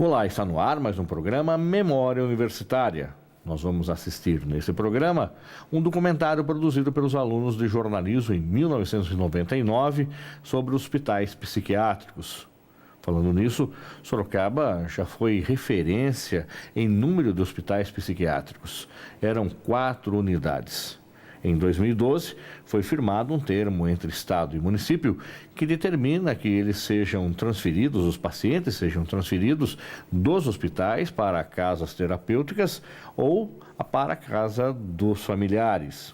Olá, está no ar mais um programa Memória Universitária. Nós vamos assistir nesse programa um documentário produzido pelos alunos de jornalismo em 1999 sobre hospitais psiquiátricos. Falando nisso, Sorocaba já foi referência em número de hospitais psiquiátricos. Eram 4 unidades. Em 2012, foi firmado um termo entre Estado e município que determina que os pacientes sejam transferidos dos hospitais para casas terapêuticas ou para a casa dos familiares.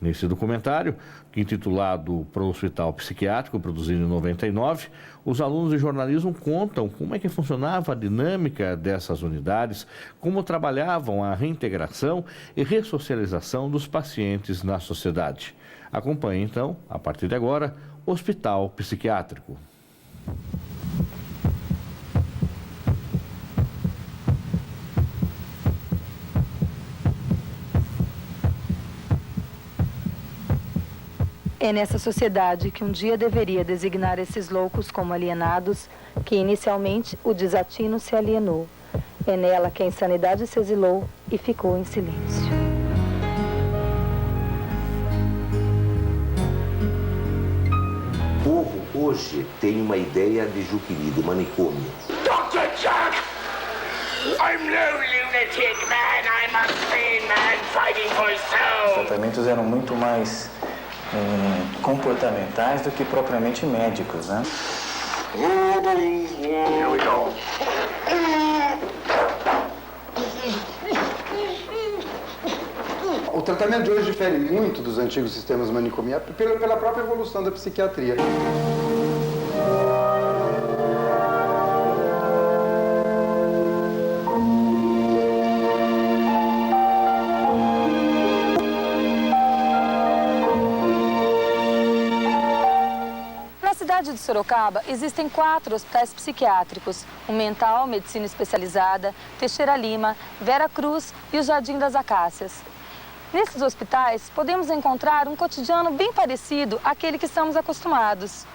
Nesse documentário, intitulado Pro Hospital Psiquiátrico, produzido em 99, os alunos de jornalismo contam como é que funcionava a dinâmica dessas unidades, como trabalhavam a reintegração e ressocialização dos pacientes na sociedade. Acompanhe, então, a partir de agora, Hospital Psiquiátrico. É nessa sociedade que um dia deveria designar esses loucos como alienados, que inicialmente o desatino se alienou. É nela que a insanidade se exilou e ficou em silêncio. O povo hoje tem uma ideia de Juqueri, do manicômio. Dr. Jack! I'm no lunatic man, I'm a sane man fighting for soul. Os tratamentos eram muito mais comportamentais do que propriamente médicos, né? Here we go. O tratamento de hoje difere muito dos antigos sistemas manicomiais pela própria evolução da psiquiatria. Na cidade de Sorocaba, existem 4 hospitais psiquiátricos: o Mental, Medicina Especializada, Teixeira Lima, Vera Cruz e o Jardim das Acácias. Nesses hospitais, podemos encontrar um cotidiano bem parecido àquele que estamos acostumados.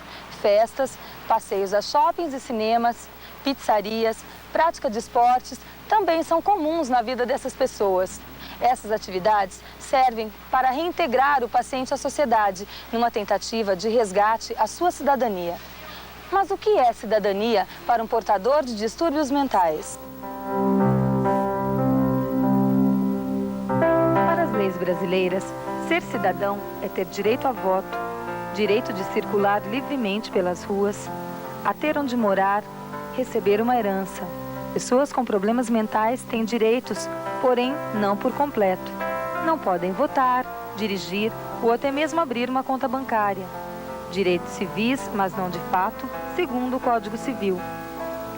Festas, passeios a shoppings e cinemas, pizzarias, prática de esportes também são comuns na vida dessas pessoas. Essas atividades servem para reintegrar o paciente à sociedade, numa tentativa de resgate à sua cidadania. Mas o que é cidadania para um portador de distúrbios mentais? Para as leis brasileiras, ser cidadão é ter direito a voto, direito de circular livremente pelas ruas, a ter onde morar, receber uma herança. Pessoas com problemas mentais têm direitos, porém não por completo. Não podem votar, dirigir ou até mesmo abrir uma conta bancária. Direitos civis, mas não de fato, segundo o Código Civil.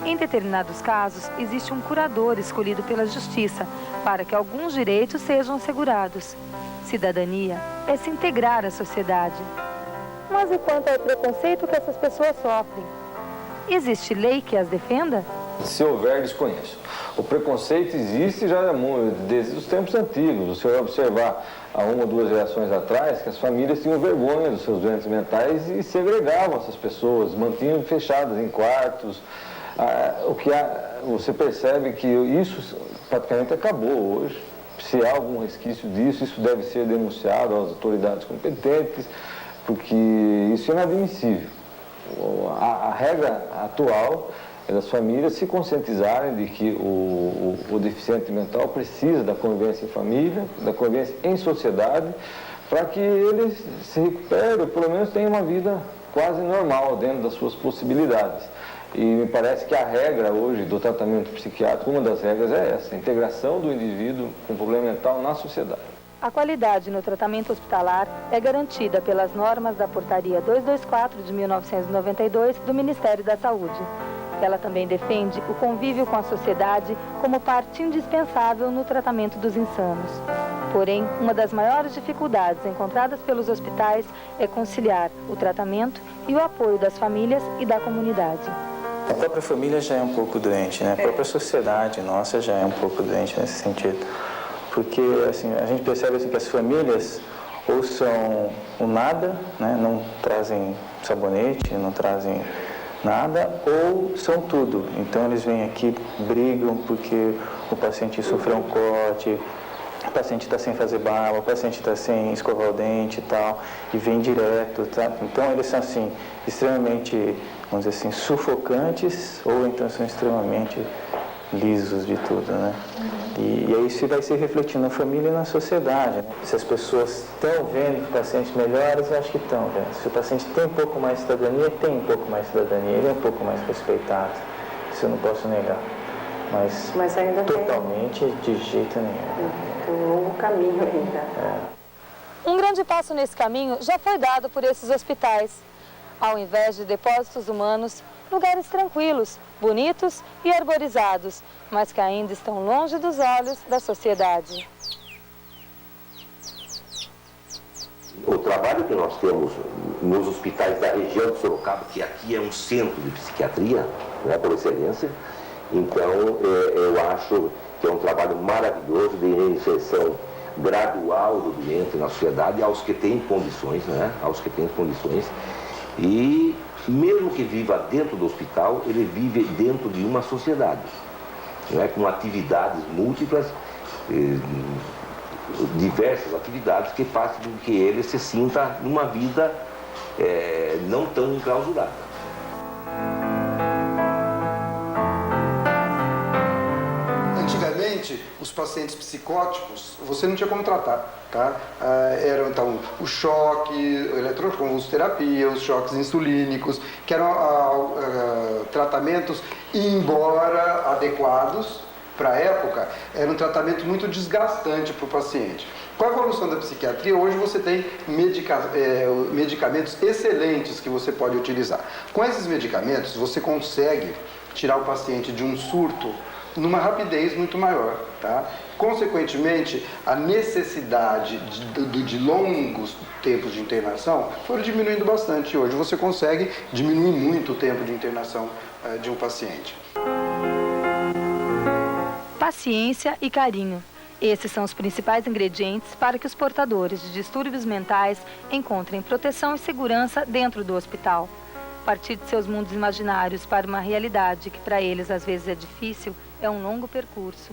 Em determinados casos, existe um curador escolhido pela Justiça para que alguns direitos sejam assegurados. Cidadania é se integrar à sociedade. Mas e quanto ao preconceito que essas pessoas sofrem? Existe lei que as defenda? Se houver, desconheço. O preconceito existe já desde os tempos antigos. Você vai observar há 1 ou 2 gerações atrás que as famílias tinham vergonha dos seus doentes mentais e segregavam essas pessoas, mantinham fechadas em quartos. Você percebe que isso praticamente acabou hoje. Se há algum resquício disso, isso deve ser denunciado às autoridades competentes, porque isso é inadmissível. A regra atual é das famílias se conscientizarem de que o deficiente mental precisa da convivência em família, da convivência em sociedade, para que ele se recupere, ou pelo menos tenha uma vida quase normal dentro das suas possibilidades. E me parece que a regra hoje do tratamento psiquiátrico, uma das regras é essa, a integração do indivíduo com problema mental na sociedade. A qualidade no tratamento hospitalar é garantida pelas normas da Portaria 224 de 1992 do Ministério da Saúde. Ela também defende o convívio com a sociedade como parte indispensável no tratamento dos insanos. Porém, uma das maiores dificuldades encontradas pelos hospitais é conciliar o tratamento e o apoio das famílias e da comunidade. A própria família já é um pouco doente, né? A própria sociedade nossa já é um pouco doente nesse sentido. Porque assim, a gente percebe assim, que as famílias ou são o nada, né? Não trazem sabonete, não trazem nada ou são tudo. Então eles vêm aqui, brigam porque o paciente sofreu um corte, o paciente está sem fazer barba, o paciente está sem escovar o dente e tal, e vem direto, tá? Então eles são assim, extremamente, vamos dizer assim, sufocantes, ou então são extremamente lisos de tudo, né? E aí isso vai se refletindo na família e na sociedade, né? Se as pessoas estão vendo pacientes melhores, eu acho que estão vendo. Se o paciente tem um pouco mais de cidadania, tem um pouco mais de cidadania, ele é um pouco mais respeitado, isso eu não posso negar. Mas ainda totalmente de jeito nenhum. Tem um longo caminho ainda. Um grande passo nesse caminho já foi dado por esses hospitais. Ao invés de depósitos humanos, lugares tranquilos, bonitos e arborizados, mas que ainda estão longe dos olhos da sociedade. O trabalho que nós temos nos hospitais da região de Sorocaba, que aqui é um centro de psiquiatria, né, por excelência, então eu acho que é um trabalho maravilhoso de reinserção gradual do doente na sociedade aos que têm condições, né, aos que têm condições. E mesmo que viva dentro do hospital, ele vive dentro de uma sociedade, né, com atividades múltiplas, diversas atividades que fazem com que ele se sinta numa vida não tão enclausurada. Antigamente, os pacientes psicóticos, você não tinha como tratar, tá? Eram, então, o choque, a eletroconvulsoterapia, os choques insulínicos, que eram tratamentos, embora adequados para a época, era um tratamento muito desgastante para o paciente. Com a evolução da psiquiatria, hoje você tem medicamentos excelentes que você pode utilizar. Com esses medicamentos, você consegue tirar o paciente de um surto numa rapidez muito maior, tá? Consequentemente, a necessidade de longos tempos de internação foram diminuindo bastante. Hoje você consegue diminuir muito o tempo de internação de um paciente. Paciência e carinho. Esses são os principais ingredientes para que os portadores de distúrbios mentais encontrem proteção e segurança dentro do hospital. Partir de seus mundos imaginários para uma realidade que para eles às vezes é difícil é um longo percurso.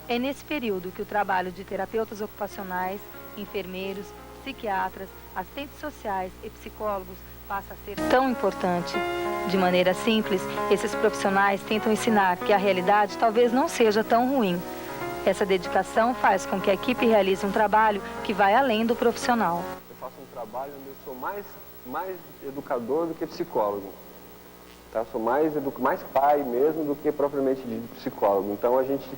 É nesse período que o trabalho de terapeutas ocupacionais, enfermeiros, psiquiatras, assistentes sociais e psicólogos passa a ser tão importante. De maneira simples, esses profissionais tentam ensinar que a realidade talvez não seja tão ruim. Essa dedicação faz com que a equipe realize um trabalho que vai além do profissional. Eu faço um trabalho onde eu sou mais educador do que psicólogo. Tá? Sou mais pai mesmo do que propriamente de psicólogo. Então a gente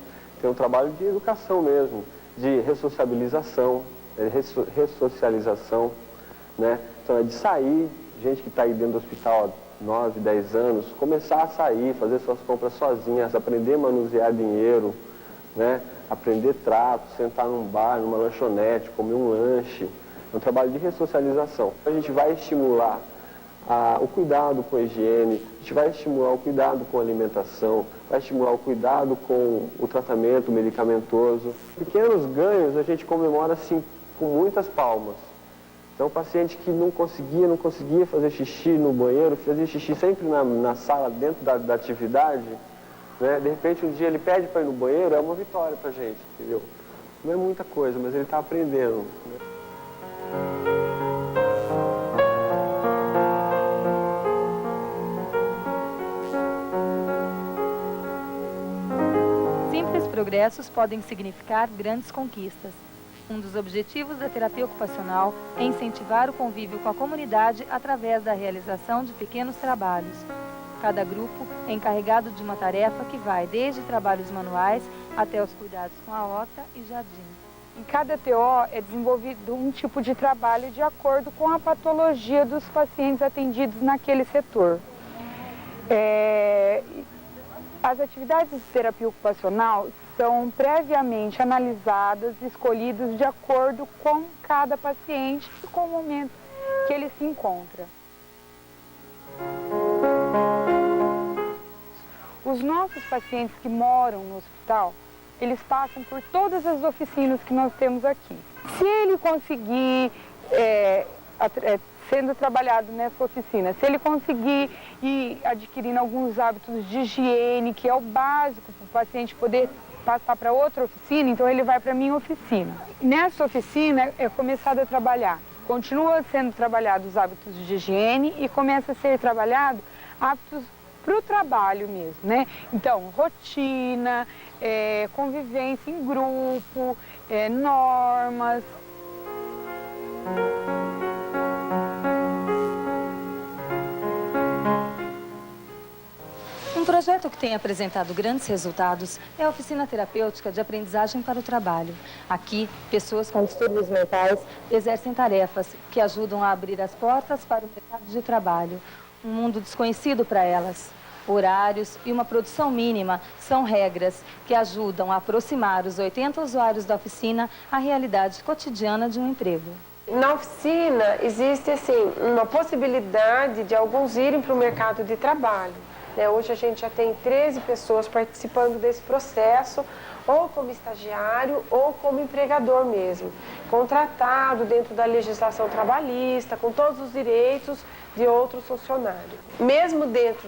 tem um trabalho de educação mesmo, de ressocialização, né? Então é de sair, gente que está aí dentro do hospital há 9, 10 anos, começar a sair, fazer suas compras sozinhas, aprender a manusear dinheiro, né? Aprender trato, sentar num bar, numa lanchonete, comer um lanche. É um trabalho de ressocialização. A gente vai estimular o cuidado com a higiene, a gente vai estimular o cuidado com a alimentação, vai estimular o cuidado com o tratamento medicamentoso. Pequenos ganhos a gente comemora assim com muitas palmas. Então o paciente que não conseguia fazer xixi no banheiro, fazia xixi sempre na sala, dentro da atividade, né? De repente um dia ele pede para ir no banheiro, é uma vitória para a gente, entendeu? Não é muita coisa, mas ele está aprendendo, né? Simples progressos podem significar grandes conquistas. Um dos objetivos da terapia ocupacional é incentivar o convívio com a comunidade através da realização de pequenos trabalhos. Cada grupo é encarregado de uma tarefa que vai desde trabalhos manuais até os cuidados com a horta e jardim. Em cada TO é desenvolvido um tipo de trabalho de acordo com a patologia dos pacientes atendidos naquele setor. As atividades de terapia ocupacional são previamente analisadas e escolhidas de acordo com cada paciente e com o momento que ele se encontra. Os nossos pacientes que moram no hospital, eles passam por todas as oficinas que nós temos aqui. Se ele conseguir, sendo trabalhado nessa oficina, se ele conseguir ir adquirindo alguns hábitos de higiene, que é o básico para o paciente poder passar para outra oficina, então ele vai para a minha oficina. Nessa oficina é começado a trabalhar, continua sendo trabalhado os hábitos de higiene e começa a ser trabalhado hábitos para o trabalho mesmo, né? Então, rotina, convivência em grupo, normas. Um projeto que tem apresentado grandes resultados é a Oficina Terapêutica de Aprendizagem para o Trabalho. Aqui, pessoas com distúrbios mentais exercem tarefas que ajudam a abrir as portas para o mercado de trabalho. Um mundo desconhecido para elas. Horários e uma produção mínima são regras que ajudam a aproximar os 80 usuários da oficina à realidade cotidiana de um emprego. Na oficina existe assim, uma possibilidade de alguns irem para o mercado de trabalho. Hoje a gente já tem 13 pessoas participando desse processo, ou como estagiário ou como empregador mesmo, contratado dentro da legislação trabalhista, com todos os direitos de outros funcionários. Mesmo dentro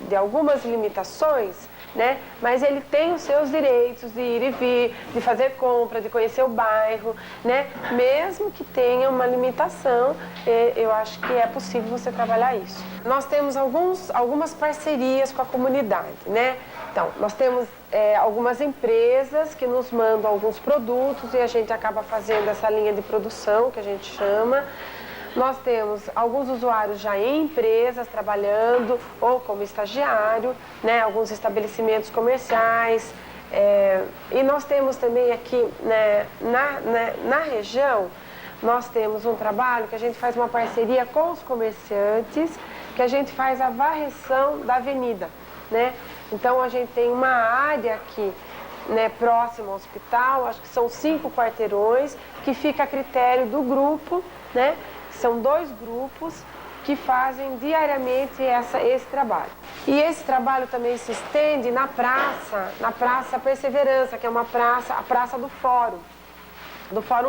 de algumas limitações, né, mas ele tem os seus direitos de ir e vir, de fazer compra, de conhecer o bairro, né, mesmo que tenha uma limitação, eu acho que é possível você trabalhar isso. Nós temos algumas parcerias com a comunidade, né? Então, nós temos algumas empresas que nos mandam alguns produtos e a gente acaba fazendo essa linha de produção, que a gente chama. Nós temos alguns usuários já em empresas trabalhando ou como estagiário, né, alguns estabelecimentos comerciais. E nós temos também aqui, né, na região, nós temos um trabalho que a gente faz uma parceria com os comerciantes, que a gente faz a varreção da avenida, né? Então a gente tem uma área aqui, né, próximo ao hospital, acho que são 5 quarteirões, que fica a critério do grupo, né? São 2 grupos que fazem diariamente esse trabalho. E esse trabalho também se estende na Praça Perseverança, que é a Praça do Fórum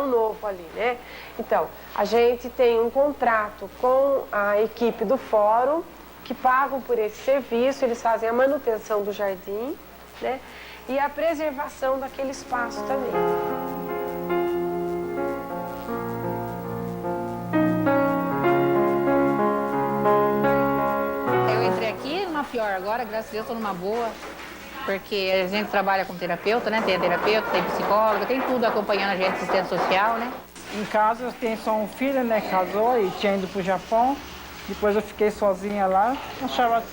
Novo ali, né? Então, a gente tem um contrato com a equipe do Fórum, que pagam por esse serviço, eles fazem a manutenção do jardim, né? E a preservação daquele espaço também. Pior agora, graças a Deus, estou numa boa, porque a gente trabalha com terapeuta, né? Tem terapeuta, tem psicóloga, tem tudo acompanhando a gente, assistente social, né? Em casa eu tenho só um filho, né? Casou e tinha ido pro Japão. Depois eu fiquei sozinha lá. Achava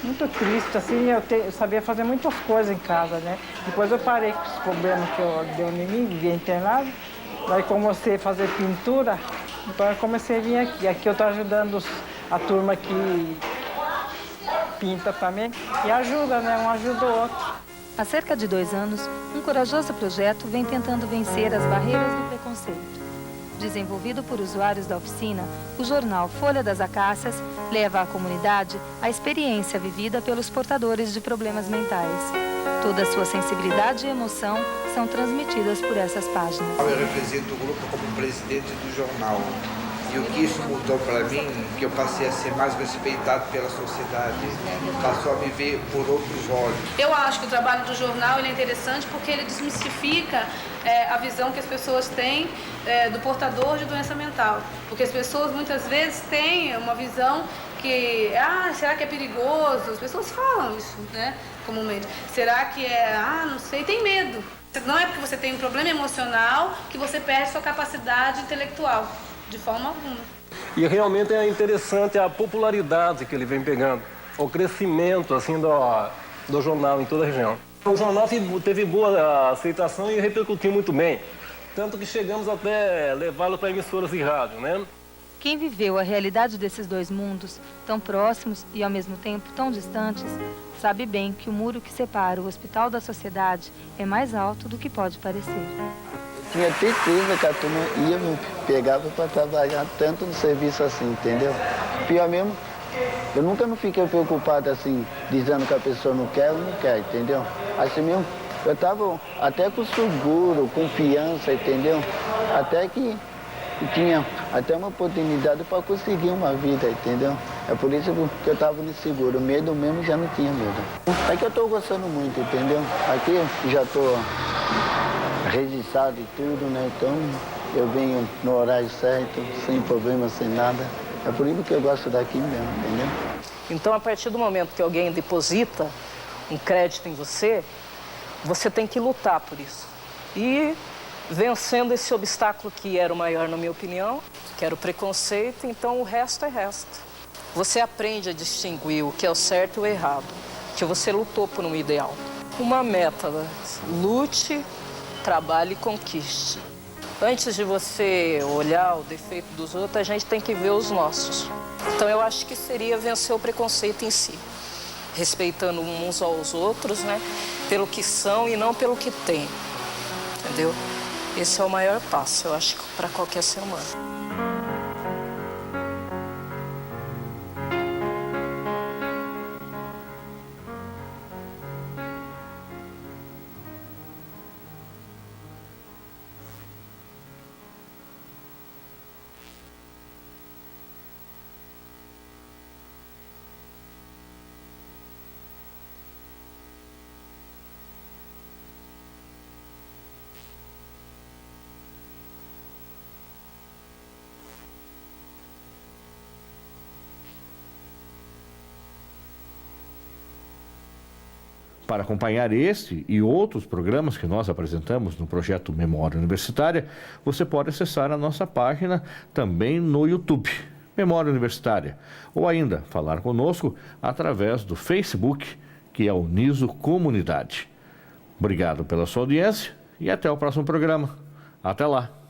muito triste, assim, eu sabia fazer muitas coisas em casa, né? Depois eu parei com os problemas que eu dei em mim, vivia internado. Daí comecei a fazer pintura, então eu comecei a vir aqui. Aqui eu estou ajudando a turma que pinta também e ajuda, né? Um ajuda o outro. Há cerca de 2 anos, um corajoso projeto vem tentando vencer as barreiras do preconceito. Desenvolvido por usuários da oficina, o jornal Folha das Acácias leva à comunidade a experiência vivida pelos portadores de problemas mentais. Toda a sua sensibilidade e emoção são transmitidas por essas páginas. Eu represento o grupo como presidente do jornal. E o que isso mudou para mim, que eu passei a ser mais respeitado pela sociedade, passou a me ver por outros olhos. Eu acho que o trabalho do jornal ele é interessante porque ele desmistifica a visão que as pessoas têm do portador de doença mental. Porque as pessoas muitas vezes têm uma visão que, será que é perigoso? As pessoas falam isso, né, comumente. Será que não sei, tem medo. Não é porque você tem um problema emocional que você perde sua capacidade intelectual. De forma alguma. E realmente é interessante a popularidade que ele vem pegando, o crescimento assim do jornal em toda a região. O jornal teve boa aceitação e repercutiu muito bem, tanto que chegamos até levá-lo para emissoras de rádio, né? Quem viveu a realidade desses 2 mundos, tão próximos e ao mesmo tempo tão distantes, sabe bem que o muro que separa o hospital da sociedade é mais alto do que pode parecer. Tinha certeza que a turma ia me pegar para trabalhar tanto no serviço assim, entendeu? Pior mesmo, eu nunca não fiquei preocupado assim, dizendo que a pessoa não quer ou não quer, entendeu? Assim mesmo, eu estava até com seguro, confiança, entendeu? Até que tinha até uma oportunidade para conseguir uma vida, entendeu? É por isso que eu estava inseguro. Medo mesmo já não tinha medo. É que eu estou gostando muito, entendeu? Aqui eu já estou registrado e tudo, né? Então eu venho no horário certo, sem problema, sem nada. É por isso que eu gosto daqui mesmo, entendeu? Então, a partir do momento que alguém deposita um crédito em você, você tem que lutar por isso. E vencendo esse obstáculo que era o maior, na minha opinião, que era o preconceito, então o resto é resto. Você aprende a distinguir o que é o certo e o errado, que você lutou por um ideal. Uma meta, né? Lute, trabalhe e conquiste. Antes de você olhar o defeito dos outros, a gente tem que ver os nossos. Então eu acho que seria vencer o preconceito em si, respeitando uns aos outros, né? Pelo que são e não pelo que têm, entendeu? Esse é o maior passo, eu acho, para qualquer ser humano. Para acompanhar este e outros programas que nós apresentamos no projeto Memória Universitária, você pode acessar a nossa página também no YouTube, Memória Universitária, ou ainda falar conosco através do Facebook, que é o Niso Comunidade. Obrigado pela sua audiência e até o próximo programa. Até lá!